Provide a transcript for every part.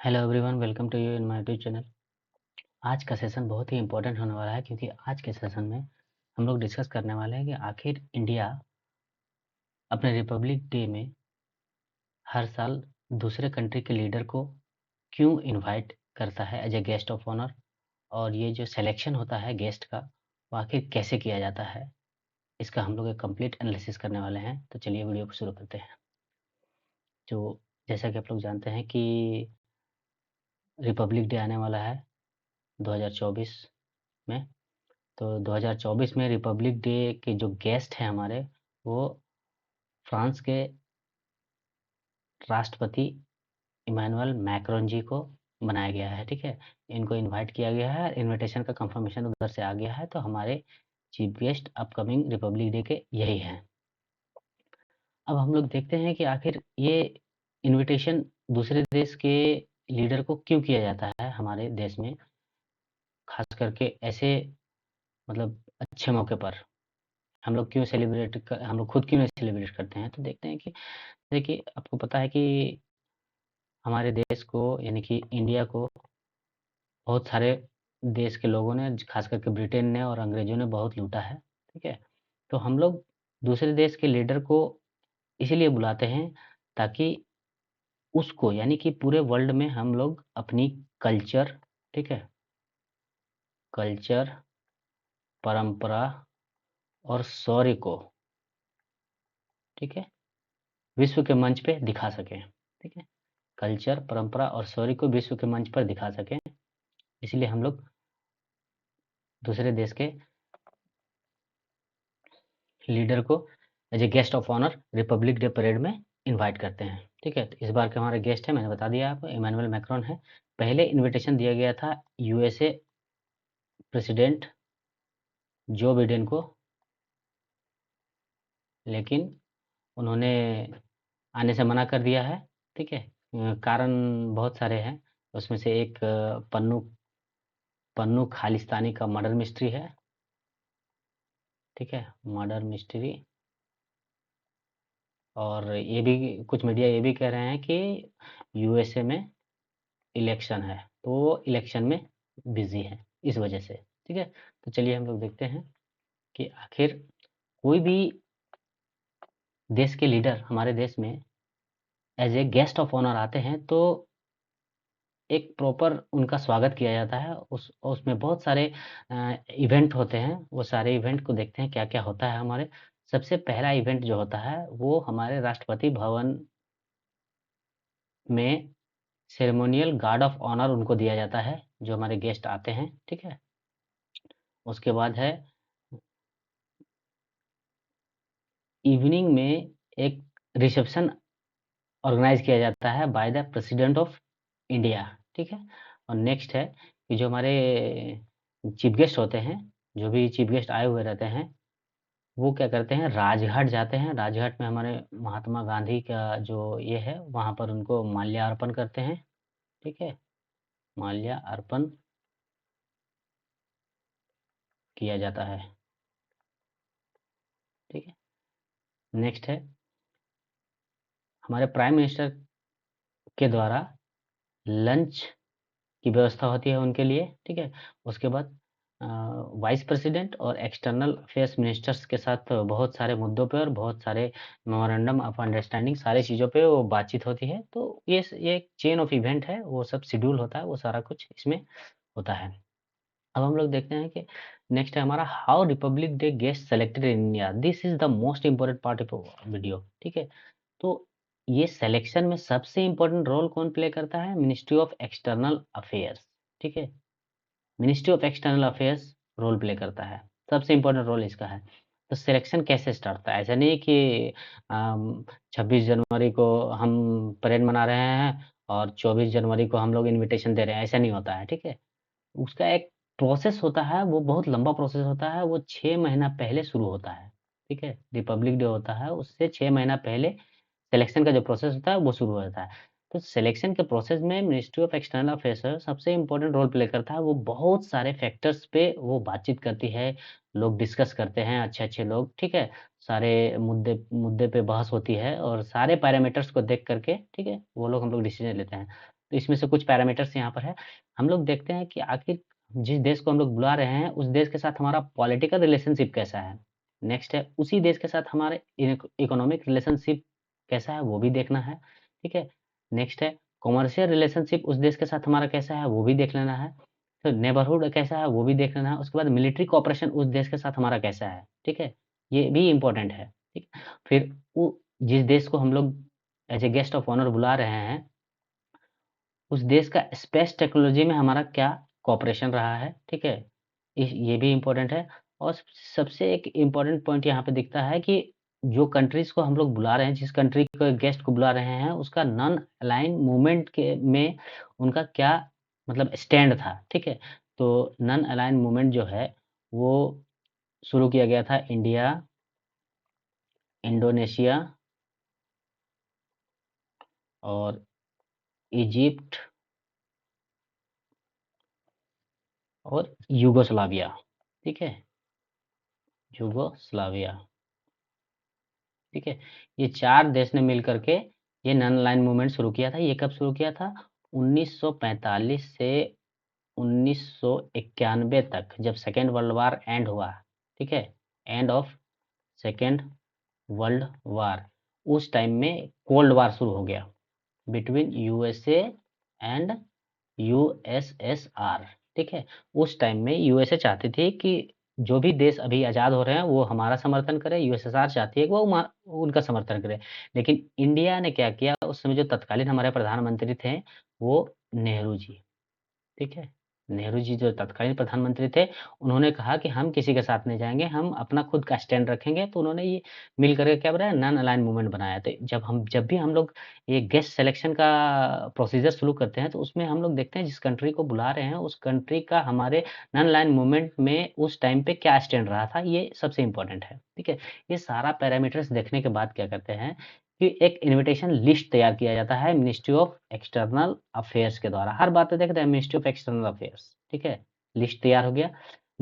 Hello everyone, welcome to you in my YouTube channel. आज का session बहुत ही important होने वाला है क्योंकि आज के सेशन में हम लोग डिस्कस करने वाले हैं कि आखिर इंडिया अपने रिपब्लिक डे में हर साल दूसरे कंट्री के लीडर को क्यों इनवाइट करता है as a guest of honour, और ये जो सिलेक्शन होता है गेस्ट का वो आखिर कैसे किया जाता है, इसका हम लोग एक कंप्लीट एनालिसिस करने वाले हैं। तो चलिए वीडियो को शुरू करते हैं। जो जैसा कि आप लोग जानते हैं कि रिपब्लिक डे आने वाला है 2024 में। तो 2024 में रिपब्लिक डे के जो गेस्ट हैं हमारे, वो फ्रांस के राष्ट्रपति इमैनुअल मैक्रोन जी को बनाया गया है। ठीक है, इनको इनवाइट किया गया है, इनविटेशन का कंफर्मेशन उधर से आ गया है। तो हमारे chief guest upcoming Republic day के यही हैं। अब हम लोग देखते हैं कि आखिर ये इनविटेशन दूसरे देश के लीडर को क्यों किया जाता है हमारे देश में, खास करके ऐसे मतलब अच्छे मौके पर हम लोग हम लोग खुद क्यों नहीं सेलिब्रेट करते हैं। तो देखते हैं कि देखिए, आपको पता है कि हमारे देश को यानी कि इंडिया को बहुत सारे देश के लोगों ने, खास करके ब्रिटेन ने और अंग्रेजों ने बहुत लूटा है। ठीक है, तो हम लोग दूसरे देश के लीडर को इसीलिए बुलाते हैं ताकि उसको यानी कि पूरे वर्ल्ड में हम लोग अपनी कल्चर, ठीक है, कल्चर, परंपरा और शौर्य को, ठीक है, विश्व के मंच पे दिखा सकें। ठीक है, कल्चर, परंपरा और शौर्य को विश्व के मंच पर दिखा सकें, इसलिए हम लोग दूसरे देश के लीडर को as a guest of honour republic day parade में इनवाइट करते हैं। ठीक है, तो इस बार के हमारे गेस्ट हैं, मैंने बता दिया आपको, इमैनुअल मैक्रोन है। पहले इनविटेशन दिया गया था यूएसए प्रेसिडेंट जो बिडेन को, लेकिन उन्होंने आने से मना कर दिया है। ठीक है, कारण बहुत सारे हैं, उसमें से एक पन्नू पन्नू खालिस्तानी का मर्डर मिस्ट्री है। ठीक है, मर्डर मिस्ट्री। और ये भी कुछ मीडिया ये भी कह रहे हैं कि यूएसए में इलेक्शन है, तो वो इलेक्शन में बिजी है इस वजह से। ठीक है, तो चलिए हम लोग देखते हैं कि आखिर कोई भी देश के लीडर हमारे देश में as a guest of honour आते हैं तो एक प्रॉपर उनका स्वागत किया जाता है। उसमें बहुत सारे इवेंट होते हैं, वो सारे इवेंट को देखते हैं क्या क्या होता है। हमारे सबसे पहला इवेंट जो होता है वो हमारे राष्ट्रपति भवन में सेरेमोनियल गार्ड ऑफ ऑनर उनको दिया जाता है जो हमारे गेस्ट आते हैं। ठीक है, उसके बाद है इवनिंग में एक रिसेप्शन ऑर्गेनाइज किया जाता है by the president of India. ठीक है, और नेक्स्ट है कि जो हमारे चीफ गेस्ट होते हैं, जो भी चीफ गेस्ट आए हुए रहते हैं, वो क्या करते हैं, राजघाट जाते हैं। राजघाट में हमारे महात्मा गांधी का जो ये है, वहाँ पर उनको माल्यार्पण करते हैं। ठीक है, माल्यार्पण किया जाता है। ठीक है, नेक्स्ट है हमारे प्राइम मिनिस्टर के द्वारा लंच की व्यवस्था होती है उनके लिए। ठीक है, उसके बाद वाइस प्रेसिडेंट और एक्सटर्नल अफेयर्स मिनिस्टर्स के साथ बहुत सारे मुद्दों पे और बहुत सारे मेमोरेंडम ऑफ अंडरस्टैंडिंग, सारी चीज़ों पे वो बातचीत होती है। तो ये एक चेन ऑफ इवेंट है, वो सब शेड्यूल होता है, वो सारा कुछ इसमें होता है। अब हम लोग देखते हैं कि नेक्स्ट है हमारा how Republic day guest selected in India. This is the most important part of video. ठीक है, तो ये सिलेक्शन में सबसे इंपॉर्टेंट रोल कौन प्ले करता है, मिनिस्ट्री ऑफ एक्सटर्नल अफेयर्स। ठीक है, ministry of external affairs role play करता है, सबसे इंपॉर्टेंट रोल इसका है। तो सिलेक्शन कैसे स्टार्ट होता है, ऐसा नहीं कि 26 जनवरी को हम परेड मना रहे हैं और 24 जनवरी को हम लोग इनविटेशन दे रहे हैं, ऐसा नहीं होता है। ठीक है, उसका एक प्रोसेस होता है, वो बहुत लंबा प्रोसेस होता है, वो 6 महीना पहले शुरू होता है। ठीक है, रिपब्लिक डे होता है उससे 6 महीना पहले सिलेक्शन का जो प्रोसेस होता है वो शुरू हो जाता है। तो सिलेक्शन के प्रोसेस में मिनिस्ट्री ऑफ एक्सटर्नल अफेयर्स सबसे इम्पोर्टेंट रोल प्ले करता है। वो बहुत सारे फैक्टर्स पे वो बातचीत करती है, लोग डिस्कस करते हैं, अच्छे-अच्छे लोग, ठीक है? सारे मुद्दे मुद्दे पे बहस होती है और सारे पैरामीटर्स को देख करके, ठीक है, वो लोग हम लोग डिसीजन लेते हैं। तो इसमें से कुछ पैरामीटर्स यहाँ पर है। हम लोग देखते हैं कि आखिर जिस देश को हम लोग बुला रहे हैं, उस देश के साथ हमारा पॉलिटिकल रिलेशनशिप कैसा है। नेक्स्ट है, उसी देश के साथ हमारे इकोनॉमिक रिलेशनशिप कैसा है, वो भी देखना है, ठीक है। नेक्स्ट है, कॉमर्शियल रिलेशनशिप उस देश के साथ हमारा कैसा है, वो भी देख लेना है। तो नेबरहुड कैसा है, वो भी देख लेना है। उसके बाद मिलिट्री कोऑपरेशन उस देश के साथ हमारा कैसा है, ठीक है, ये भी इम्पोर्टेंट है, ठीक। फिर वो जिस देश को हम लोग as a guest of honour बुला रहे हैं, उस देश का स्पेस टेक्नोलॉजी में हमारा क्या कोऑपरेशन रहा है, ठीक है। ये भी इम्पोर्टेंट है। और सबसे एक इम्पोर्टेंट पॉइंट यहाँ पे दिखता है कि जो कंट्रीज को हम लोग बुला रहे हैं, जिस कंट्री को गेस्ट को बुला रहे हैं, उसका नॉन अलाइन मूवमेंट के में उनका क्या मतलब स्टैंड था, ठीक है। तो नॉन अलाइन मूवमेंट जो है वो शुरू किया गया था इंडिया, इंडोनेशिया और इजिप्ट और यूगोस्लाविया, ठीक है, यूगोस्लाविया, ठीक है। ये 4 देश ने मिल करके ये नॉन अलाइन मूवमेंट शुरू किया था। ये कब शुरू किया था? 1945 से 1991 तक, जब सेकेंड वर्ल्ड वार एंड हुआ, ठीक है, end of second world war, उस टाइम में कोल्ड वार शुरू हो गया बिटवीन यूएसए एंड यूएसएसआर, ठीक है। उस टाइम में यूएसए चाहती थी कि जो भी देश अभी आज़ाद हो रहे हैं वो हमारा समर्थन करें, यूएसएसआर चाहती है कि वो उनका समर्थन करे। लेकिन इंडिया ने क्या किया, उस समय जो तत्कालीन हमारे प्रधानमंत्री थे वो नेहरू जी, ठीक है। नेहरू जी जो तत्कालीन प्रधानमंत्री थे, उन्होंने कहा कि हम किसी के साथ नहीं जाएँगे, हम अपना खुद का स्टैंड रखेंगे। तो उन्होंने ये मिल करके क्या बनाया, नॉन अलाइन्ड मूवमेंट बनाया। तो जब भी हम लोग ये गेस्ट सिलेक्शन का प्रोसीजर शुरू करते हैं, तो उसमें हम लोग देखते हैं जिस कंट्री को बुला रहे हैं, उस कंट्री का हमारे नॉन अलाइन्ड मूवमेंट में उस टाइम पे क्या स्टैंड रहा था, ये सबसे इम्पोर्टेंट है, ठीक है। ये सारा पैरामीटर्स देखने के बाद क्या करते हैं कि एक इन्विटेशन लिस्ट तैयार किया जाता है मिनिस्ट्री ऑफ एक्सटर्नल अफेयर्स के द्वारा। हर बात पे देखते हैं मिनिस्ट्री ऑफ एक्सटर्नल अफेयर्स, ठीक है। लिस्ट तैयार हो गया।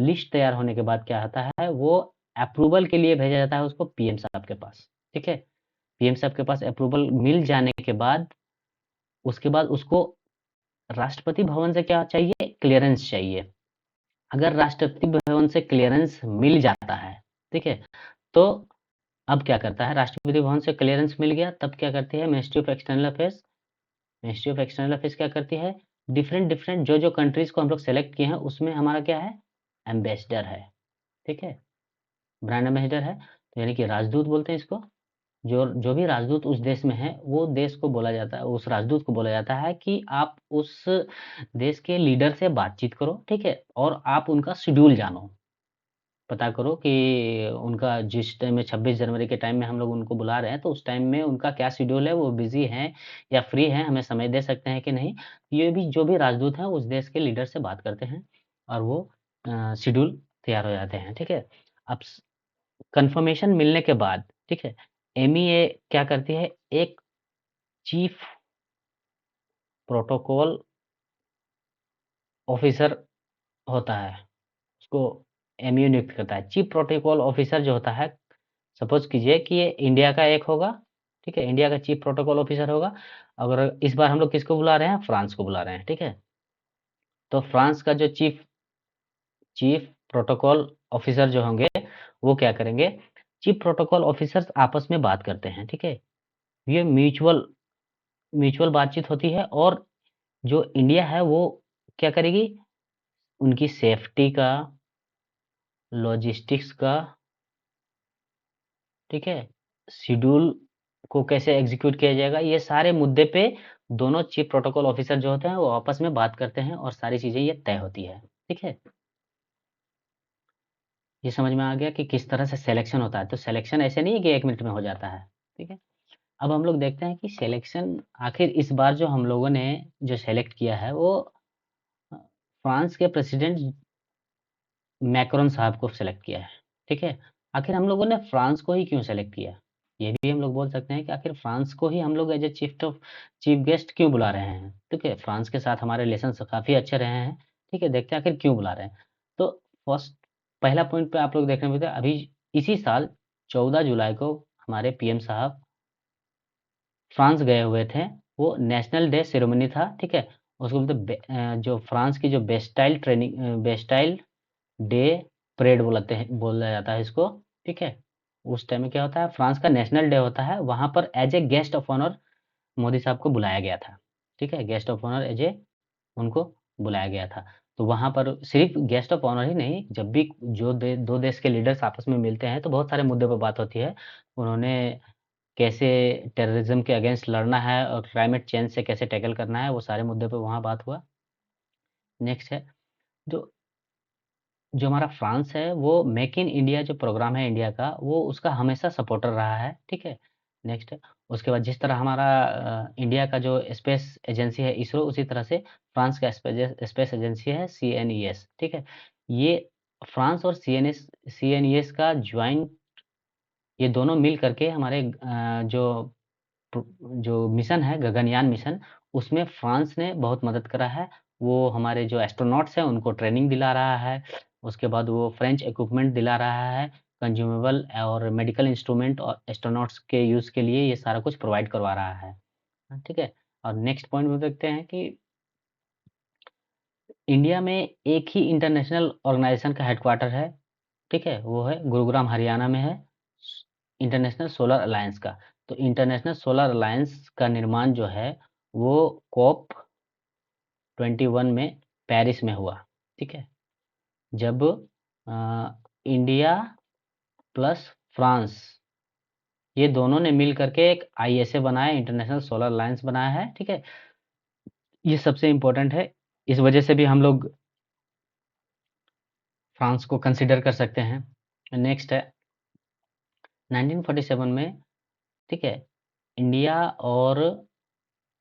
लिस्ट तैयार होने के बाद क्या होता है, वो अप्रूवल के लिए भेजा जाता है उसको पीएम साहब के पास, ठीक है। पीएम साहब के पास अप्रूवल मिल जाने के बाद, उसके बाद उसको राष्ट्रपति भवन से क्या चाहिए, क्लियरेंस चाहिए। अगर राष्ट्रपति भवन से क्लियरेंस मिल जाता है, ठीक है, तो अब क्या करता है, राष्ट्रपति भवन से क्लियरेंस मिल गया, तब क्या करती है ministry of external affairs, ministry of external affairs क्या करती है, डिफरेंट डिफरेंट जो कंट्रीज को हम लोग सेलेक्ट किए हैं उसमें हमारा क्या है, एम्बेसडर है, ठीक है, ब्रांड एम्बेसडर है। तो यानी कि राजदूत बोलते हैं इसको। जो जो भी राजदूत उस देश में है, वो देश को बोला जाता है, उस राजदूत को बोला जाता है कि आप उस देश के लीडर से बातचीत करो, ठीक है, और आप उनका शेड्यूल जानो, पता करो कि उनका जिस टाइम में 26 जनवरी के टाइम में हम लोग उनको बुला रहे हैं, तो उस टाइम में उनका क्या शेड्यूल है, वो बिज़ी हैं या फ्री हैं, हमें समय दे सकते हैं कि नहीं। ये भी जो भी राजदूत हैं, उस देश के लीडर से बात करते हैं और वो शेड्यूल तैयार हो जाते हैं, ठीक है। अब स कन्फर्मेशन मिलने के बाद, ठीक है, एमईए क्या करती है, एक चीफ प्रोटोकॉल ऑफिसर होता है, उसको एमईए नियुक्त करता है। चीफ प्रोटोकॉल ऑफिसर जो होता है, सपोज कीजिए कि ये इंडिया का एक होगा, ठीक है, इंडिया का चीफ प्रोटोकॉल ऑफिसर होगा। अगर इस बार हम लोग किसको बुला रहे हैं, फ्रांस को बुला रहे हैं, ठीक है। तो फ्रांस का जो चीफ चीफ प्रोटोकॉल ऑफिसर जो होंगे, वो क्या करेंगे, चीफ प्रोटोकॉल ऑफिसर्स आपस में बात करते हैं, ठीक है। ये म्यूचुअल म्यूचुअल बातचीत होती है, और जो इंडिया है वो क्या करेगी, उनकी सेफ्टी का, लॉजिस्टिक्स का, ठीक है, शेड्यूल को कैसे एग्जीक्यूट किया जाएगा, ये सारे मुद्दे पे दोनों चीफ प्रोटोकॉल ऑफिसर जो होते हैं वो आपस में बात करते हैं और सारी चीज़ें ये तय होती है, ठीक है। ये समझ में आ गया कि किस तरह से सिलेक्शन होता है। तो सिलेक्शन ऐसे नहीं है कि 1 मिनट में हो जाता है, ठीक है। अब हम लोग देखते हैं कि सिलेक्शन आखिर इस बार जो हम लोगों ने जो सेलेक्ट किया है वो फ्रांस के प्रेसिडेंट मैक्रोन साहब को सेलेक्ट किया है, ठीक है। आखिर हम लोगों ने फ्रांस को ही क्यों सेलेक्ट किया? ये भी हम लोग बोल सकते हैं कि आखिर फ्रांस को ही हम लोग एज़ ए चीफ गेस्ट क्यों बुला रहे हैं, ठीक है। फ्रांस के साथ हमारे रिलेशंस काफ़ी अच्छे रहे हैं, ठीक है। देखते हैं आखिर क्यों बुला रहे हैं। तो फर्स्ट पहला पॉइंट पे आप लोग देखने मिलता है, अभी इसी साल 14 जुलाई को हमारे पीएम साहब फ्रांस गए हुए थे वो नेशनल डे सेरेमनी था, ठीक है। उसको बोलते जो फ्रांस की जो बेस्टाइल डे परेड बोला जाता है इसको, ठीक है। उस टाइम में क्या होता है, फ्रांस का नेशनल डे होता है, वहाँ पर as a guest of honour Modi साहब को बुलाया गया था, ठीक है। Guest of honour as a उनको बुलाया गया था। तो वहाँ पर सिर्फ गेस्ट ऑफ ऑनर ही नहीं, जब भी दो देश के लीडर्स आपस में मिलते हैं तो बहुत सारे मुद्दे पर बात होती है। उन्होंने कैसे टेररिज्म के अगेंस्ट लड़ना है और क्लाइमेट चेंज से कैसे टैकल करना है, वो सारे मुद्दे पे वहाँ बात हुआ। नेक्स्ट है, जो जो हमारा फ्रांस है, वो मेक इन इंडिया जो प्रोग्राम है इंडिया का, वो उसका हमेशा सपोर्टर रहा है, ठीक है। नेक्स्ट है, उसके बाद जिस तरह हमारा इंडिया का जो स्पेस एजेंसी है इसरो, उसी तरह से फ्रांस का स्पेस एजेंसी है CNES, ठीक है। ये फ्रांस और CNES का ज्वाइंट, ये दोनों मिल करके हमारे जो मिशन है गगनयान मिशन, उसमें फ्रांस ने बहुत मदद करा है। वो हमारे जो एस्ट्रोनॉट्स हैं उनको ट्रेनिंग दिला रहा है, उसके बाद वो फ्रेंच इक्विपमेंट दिला रहा है, कंज्यूमेबल और मेडिकल इंस्ट्रूमेंट और एस्ट्रोनॉट्स के यूज़ के लिए ये सारा कुछ प्रोवाइड करवा रहा है। ठीक है। और नेक्स्ट पॉइंट में देखते हैं कि इंडिया में एक ही इंटरनेशनल ऑर्गेनाइजेशन का हेडक्वार्टर है, ठीक है। वो है गुरुग्राम हरियाणा में है, इंटरनेशनल सोलर अलायंस का। तो इंटरनेशनल सोलर अलायंस का निर्माण जो है वो COP 21 में पेरिस में हुआ, ठीक है। जब इंडिया प्लस फ्रांस, ये दोनों ने मिल करके एक ISA बनाया, इंटरनेशनल सोलर अलायंस बनाया है, ठीक है। ये सबसे इम्पोर्टेंट है, इस वजह से भी हम लोग फ्रांस को कंसिडर कर सकते हैं। नेक्स्ट है 1947 में, ठीक है, इंडिया और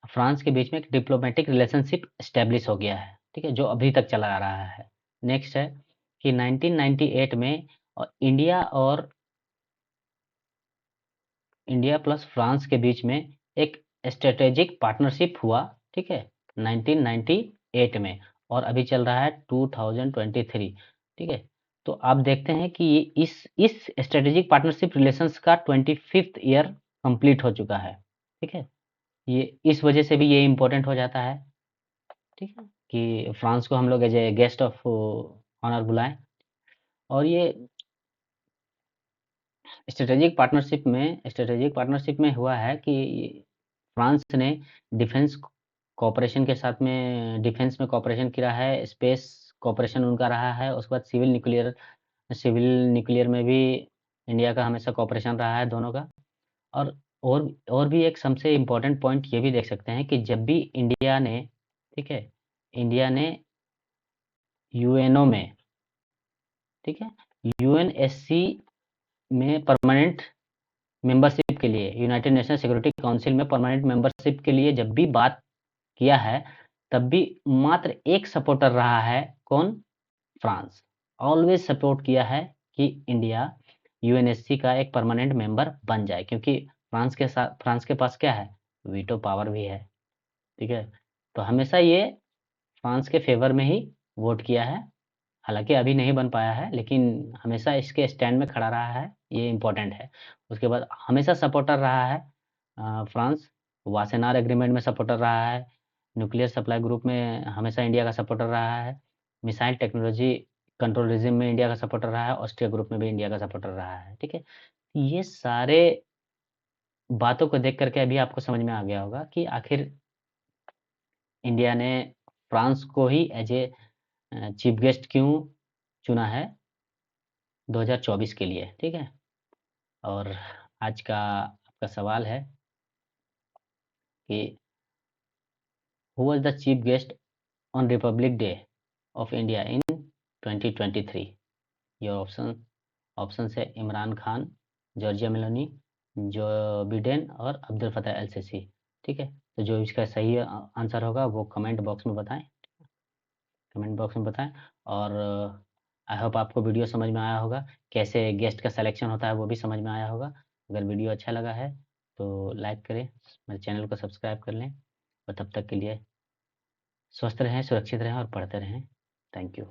फ्रांस के बीच में एक डिप्लोमेटिक रिलेशनशिप एस्टेब्लिश हो गया है, ठीक है, जो अभी तक चला आ रहा है। नेक्स्ट है कि 1998 में इंडिया प्लस फ्रांस के बीच में एक स्ट्रेटेजिक पार्टनरशिप हुआ, ठीक है, 1998 में, और अभी चल रहा है 2023, ठीक है। तो आप देखते हैं कि इस स्ट्रेटेजिक पार्टनरशिप रिलेशंस का 25th ईयर कंप्लीट हो चुका है, ठीक है। ये इस वजह से भी ये इम्पोर्टेंट हो जाता है, ठीक है, कि फ्रांस को हम लोग as a guest of honour बुलाएं। और ये स्ट्रेटेजिक पार्टनरशिप में हुआ है कि फ्रांस ने डिफेंस कॉपरेशन के साथ में डिफेंस में कॉपरेशन किया है, स्पेस कॉपरेशन उनका रहा है, उसके बाद सिविल न्यूक्लियर में भी इंडिया का हमेशा कॉपरेशन रहा है दोनों का। और और भी एक सबसे इम्पोर्टेंट पॉइंट ये भी देख सकते हैं कि जब भी इंडिया ने, ठीक है, इंडिया ने UNO में, ठीक है, UNSC में परमानेंट मेंबरशिप के लिए, यूनाइटेड नेशन सिक्योरिटी काउंसिल में परमानेंट मेंबरशिप के लिए जब भी बात किया है, तब भी मात्र एक सपोर्टर रहा है, कौन? फ्रांस। ऑलवेज सपोर्ट किया है कि इंडिया UNSC का एक परमानेंट मेंबर बन जाए, क्योंकि फ्रांस के पास क्या है? वीटो पावर भी है, ठीक है। तो हमेशा ये फ्रांस के फेवर में ही वोट किया है, हालांकि अभी नहीं बन पाया है, लेकिन हमेशा इसके स्टैंड में खड़ा रहा है, ये इम्पोर्टेंट है। उसके बाद हमेशा सपोर्टर रहा है फ्रांस, वासेनार एग्रीमेंट में सपोर्टर रहा है, न्यूक्लियर सप्लाई ग्रुप में हमेशा इंडिया का सपोर्टर रहा है, मिसाइल टेक्नोलॉजी कंट्रोल रिजिम में इंडिया का सपोर्टर रहा है, ऑस्ट्रिया ग्रुप में भी इंडिया का सपोर्टर रहा है, ठीक है। ये सारे बातों को देख करके अभी आपको समझ में आ गया होगा कि आखिर इंडिया ने फ्रांस को ही एज ए चीफ गेस्ट क्यों चुना है 2024 के लिए, ठीक है। और आज का आपका सवाल है कि who was the chief guest on Republic Day of India in 2023? Your option है Imran Khan, Giorgia Meloni, Joe Biden और अब्दुल फतेह एल सीसी, ठीक है। तो जो इसका सही आंसर होगा वो कमेंट बॉक्स में बताएं। और आई होप आपको वीडियो समझ में आया होगा, कैसे गेस्ट का सिलेक्शन होता है वो भी समझ में आया होगा। अगर वीडियो अच्छा लगा है तो लाइक करें, मेरे चैनल को सब्सक्राइब कर लें, और तब तक के लिए स्वस्थ रहें, सुरक्षित रहें और पढ़ते रहें। Thank you.